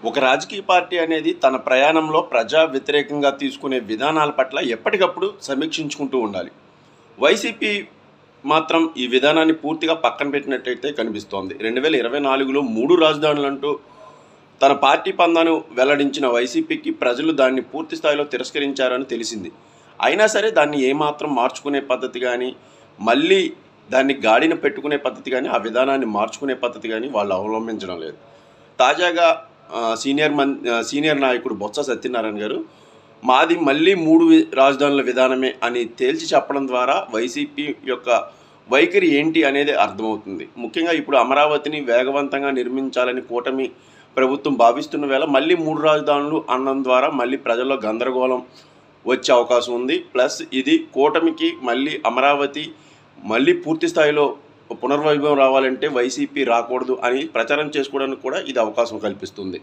ఒక రాజకీయ పార్టీ అనేది తన ప్రయాణంలో ప్రజా వ్యతిరేకంగా తీసుకునే విధానాల పట్ల ఎప్పటికప్పుడు సమీక్షించుకుంటూ ఉండాలి. వైసీపీ మాత్రం ఈ విధానాన్ని పూర్తిగా పక్కన పెట్టినట్టయితే కనిపిస్తోంది. 2024లో 3 రాజధానులంటూ తన పార్టీ పందాను వెల్లడించిన వైసీపీకి ప్రజలు దాన్ని పూర్తి స్థాయిలో తిరస్కరించారని తెలిసింది. అయినా సరే దాన్ని ఏమాత్రం మార్చుకునే పద్ధతి కానీ, మళ్ళీ దాన్ని గాడిన పెట్టుకునే పద్ధతి కానీ, ఆ విధానాన్ని మార్చుకునే పద్ధతి కానీ వాళ్ళు అవలంబించడం లేదు. తాజాగా సీనియర్ నాయకుడు బొత్స సత్యనారాయణ గారు మాది మళ్ళీ 3 రాజధానుల విధానమే అని తేల్చి చెప్పడం ద్వారా వైసీపీ యొక్క వైఖరి ఏంటి అనేది అర్థమవుతుంది. ముఖ్యంగా ఇప్పుడు అమరావతిని వేగవంతంగా నిర్మించాలని కూటమి ప్రభుత్వం భావిస్తున్న వేళ మళ్ళీ 3 రాజధానులు అనడం ద్వారా మళ్ళీ ప్రజల్లో గందరగోళం వచ్చే అవకాశం ఉంది. ప్లస్ ఇది కూటమికి మళ్ళీ అమరావతి మళ్ళీ పూర్తి స్థాయిలో పునర్వైభవం రావాలంటే వైసీపీ రాకూడదు అని ప్రచారం చేసుకోవడానికి కూడా ఇది అవకాశం కల్పిస్తుంది.